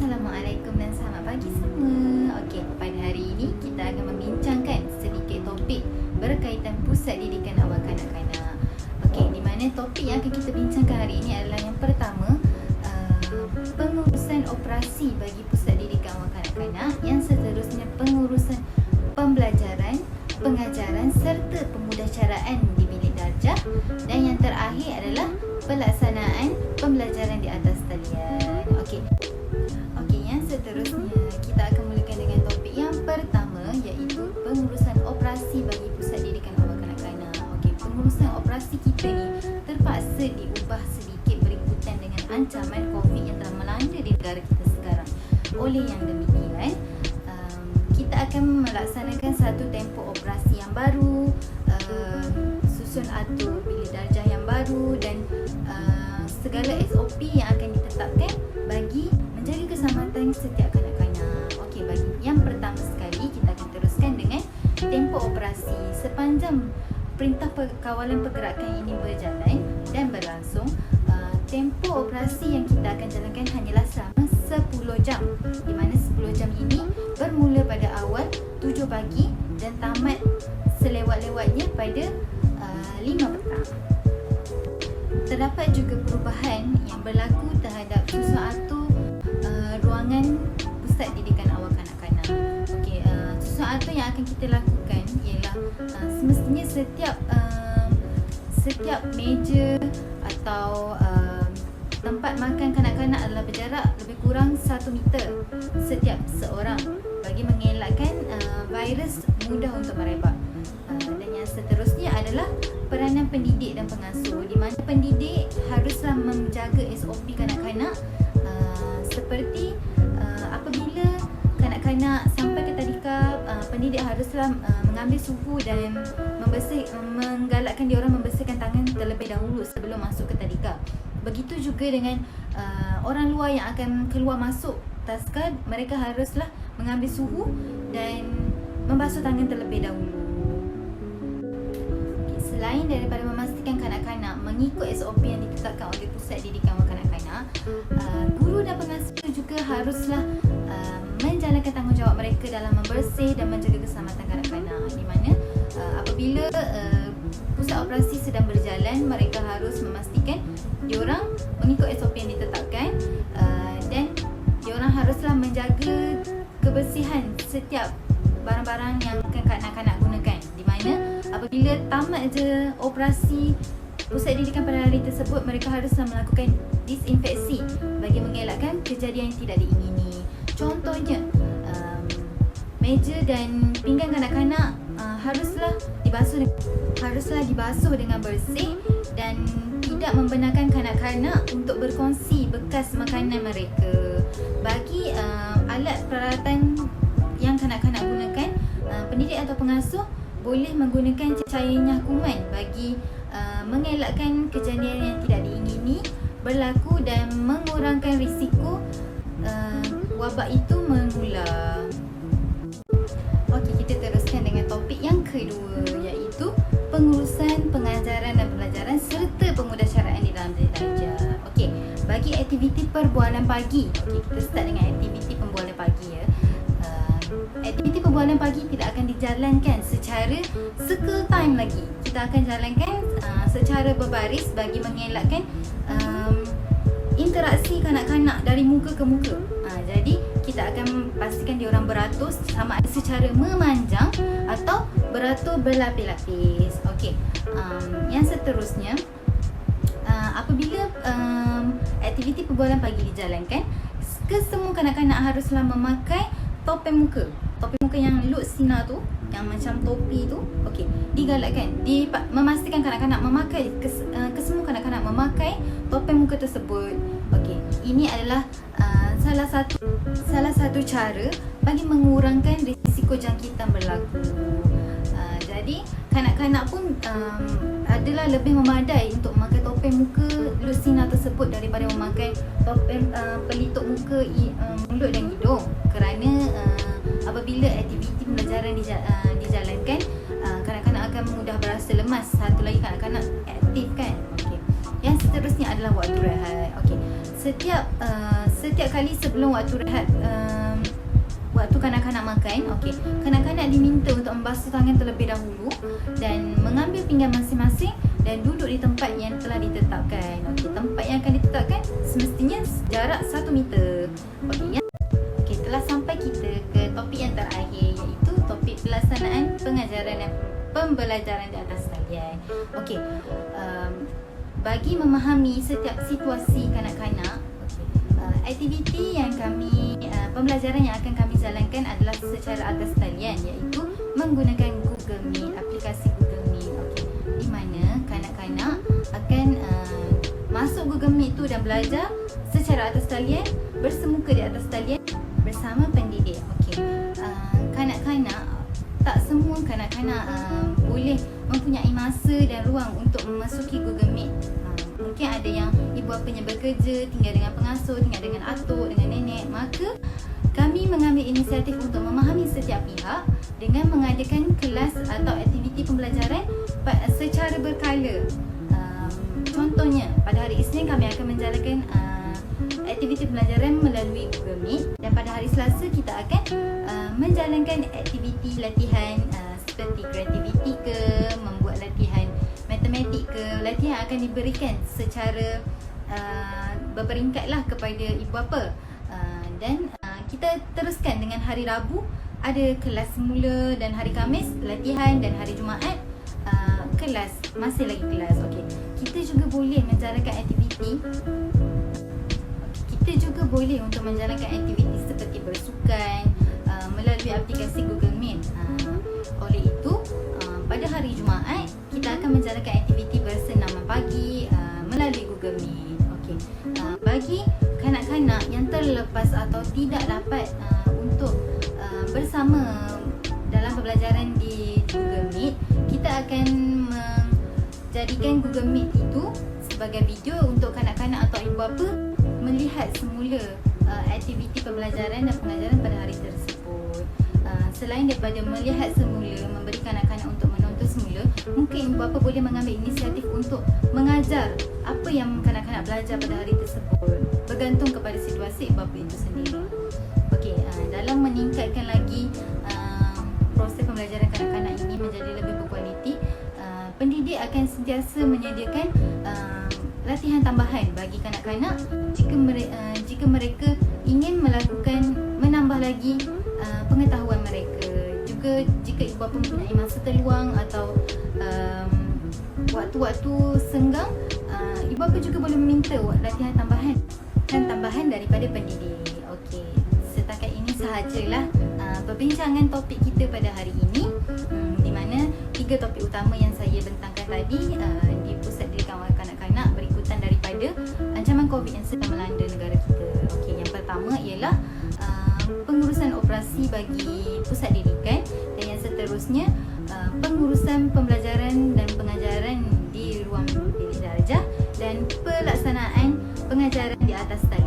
Assalamualaikum dan selamat pagi semua. Okey, pada hari ini kita akan membincangkan sedikit topik berkaitan pusat didikan awal kanak-kanak. Okey, di mana topik yang akan kita bincangkan hari ini adalah yang pertama, pengurusan operasi bagi pusat didikan awal kanak-kanak. Yang seterusnya pengurusan pembelajaran, pengajaran serta pemudahcaraan di bilik darjah, dan yang terakhir adalah pelaksanaan pembelajaran di atas talian. Okey, yang seterusnya kita akan mulakan dengan topik yang pertama, iaitu pengurusan operasi bagi pusat didikan awal kanak-kanak. Okey, pengurusan operasi kita ni terpaksa diubah sedikit berikutan dengan ancaman COVID yang telah melanda di negara kita sekarang. Oleh yang demikian, kita akan melaksanakan satu tempoh operasi yang baru, susun atur bilik darjah yang baru dan segala SOP yang akan ditetapkan bagi menjaga keselamatan setiap kanak-kanak. Okey, bagi yang pertama sekali kita akan teruskan dengan tempoh operasi. Sepanjang perintah kawalan pergerakan ini berjalan dan berlangsung, tempoh operasi yang kita akan jalankan hanyalah selama 10 jam, di mana 10 jam ini bermula pada awal 7 pagi dan tamat selewat-lewatnya pada 5 petang. Terdapat juga perubahan yang berlaku terhadap susun atur ruangan pusat didikan awal kanak-kanak. Okey, susun atur yang akan kita lakukan ialah semestinya setiap meja atau tempat makan kanak-kanak adalah berjarak lebih kurang 1 meter setiap seorang bagi mengelakkan virus mudah untuk merebak. Dan yang seterusnya adalah peranan pendidik dan pengasuh, di mana pendidik haruslah menjaga SOP kanak-kanak, seperti apabila kanak-kanak sampai ke tadika, pendidik haruslah mengambil suhu dan menggalakkan diorang membersihkan tangan terlebih dahulu sebelum masuk ke tadika. Begitu juga dengan orang luar yang akan keluar masuk taska, mereka haruslah mengambil suhu dan membasuh tangan terlebih dahulu. Selain daripada memastikan kanak-kanak mengikut SOP yang ditetapkan oleh pusat didikan awal kanak-kanak, guru dan pengasuh juga haruslah menjalankan tanggungjawab mereka dalam membersih dan menjaga keselamatan kanak-kanak, di mana apabila pusat operasi sedang berjalan, mereka harus memastikan diorang mengikut SOP yang ditetapkan, dan diorang haruslah menjaga kebersihan setiap barang-barang yang akan kanak-kanak gunakan, di mana apabila tamat je operasi pusat didikan pada hari tersebut, mereka haruslah melakukan disinfeksi bagi mengelakkan kejadian yang tidak diingini. Contohnya, meja dan pinggan kanak-kanak haruslah dibasuh dengan bersih dan tidak membenarkan kanak-kanak untuk berkongsi bekas makanan mereka. Bagi alat peralatan yang kanak-kanak gunakan, pendidik atau pengasuh boleh menggunakan cahaya kuman bagi mengelakkan kejadian yang tidak diingini berlaku dan mengurangkan risiko wabak itu mengular. Okey, kita teruskan dengan topik yang kedua, iaitu pengurusan pengajaran dan pembelajaran serta pemudahcaraan di dalam bilik darjah. Okey, bagi aktiviti perbualan pagi, kita start dengan aktiviti pembualan pagi ya. Aktiviti perbualan pagi tidak akan dijalankan secara circle time lagi. Kita akan jalankan secara berbaris bagi mengelakkan interaksi kanak-kanak dari muka ke muka. Jadi kita akan pastikan diorang beratur sama ada secara memanjang atau beratur berlapis-lapis. Okey. Yang seterusnya, apabila aktiviti perbualan pagi dijalankan, kesemua kanak-kanak haruslah memakai topeng muka yang lut sinar tu, yang macam topi tu. Okey, digalakkan, memastikan kanak-kanak memakai, kesemua kanak-kanak memakai topeng muka tersebut. Okey, ini adalah salah satu cara bagi mengurangkan risiko jangkitan berlaku. Jadi kanak-kanak pun adalah lebih memadai untuk memakai topeng muka lut sinar tersebut daripada memakai topeng pelitup muka mulut dan hidung, kerana apabila aktiviti pembelajaran dijalankan, kanak-kanak akan mudah berasa lemas. Satu lagi, kanak-kanak aktif kan. Okey. Yang seterusnya adalah waktu rehat. Okey. Setiap setiap kali sebelum waktu rehat, waktu kanak-kanak makan, okey, kanak-kanak diminta untuk membasuh tangan terlebih dahulu dan mengambil pinggan masing-masing dan duduk di tempat yang telah ditetapkan. Okey, tempat yang akan ditetapkan semestinya jarak 1 meter. Okey, telah sampai kita ke topik yang terakhir, iaitu topik pelaksanaan pengajaran dan pembelajaran di atas talian. Okey, bagi memahami setiap situasi kanak-kanak, aktiviti yang pembelajaran yang akan kami jalankan adalah secara atas talian, iaitu menggunakan Google Meet, aplikasi Google Meet. Okey, di mana kanak-kanak akan masuk Google Meet tu dan belajar secara atas talian, bersemuka di atas talian bersama pendidik. Okey, kanak-kanak, tak semua kanak-kanak boleh mempunyai masa dan ruang untuk memasuki Google Meet. Mungkin ada yang ibu bapanya bekerja, tinggal dengan pengasuh, tinggal dengan atuk, dengan nenek. Maka kami mengambil inisiatif untuk memahami setiap pihak dengan mengadakan kelas atau aktiviti pembelajaran secara berkala. Contohnya, pada hari Isnin kami akan menjalankan aktiviti pembelajaran melalui Google Meet, dan pada hari Selasa kita akan menjalankan aktiviti latihan seperti kreativiti ke, membuat latihan matematik ke. Latihan akan diberikan secara berperingkatlah kepada ibu bapa, dan kita teruskan dengan hari Rabu ada kelas semula, dan hari Khamis latihan, dan hari Jumaat kelas, masih lagi kelas. Okey, kita juga boleh menjalankan aktiviti untuk menjalankan aktiviti seperti bersukan melalui aplikasi Google Meet. Oleh itu, pada hari Jumaat kita akan menjalankan aktiviti bersenaman pagi melalui Google Meet. Okey, bagi kanak-kanak yang terlepas atau tidak dapat untuk bersama dalam pembelajaran di Google Meet, kita akan menjadikan Google Meet itu sebagai video untuk kanak-kanak atau ibu bapa melihat semula aktiviti pembelajaran dan pengajaran pada hari tersebut. Selain daripada melihat semula, memberi kanak-kanak untuk menonton semula, mungkin ibu bapa boleh mengambil inisiatif untuk mengajar apa yang kanak-kanak belajar pada hari tersebut, bergantung kepada situasi ibu bapa itu sendiri. Okey, dalam meningkatkan lagi proses pembelajaran kanak-kanak ini menjadi lebih berkualiti, pendidik akan sentiasa menyediakan latihan tambahan bagi kanak-kanak jika mereka ingin menambah lagi pengetahuan mereka. Juga jika ibu bapa mempunyai masa terluang atau waktu-waktu senggang, ibu bapa juga boleh meminta latihan tambahan daripada pendidik. Okey, setakat ini sahajalah perbincangan topik kita pada hari ini, di mana 3 topik utama yang saya bentangkan tadi di pusat didikan kanak-kanak berikutan daripada ancaman COVID yang sedang melanda negara kita. Okey, yang pertama ialah pengurusan operasi bagi pusat didikan, dan yang seterusnya pengurusan pembelajaran dan pengajaran di ruang bilik darjah dan pelaksanaan pengajaran di atas talian.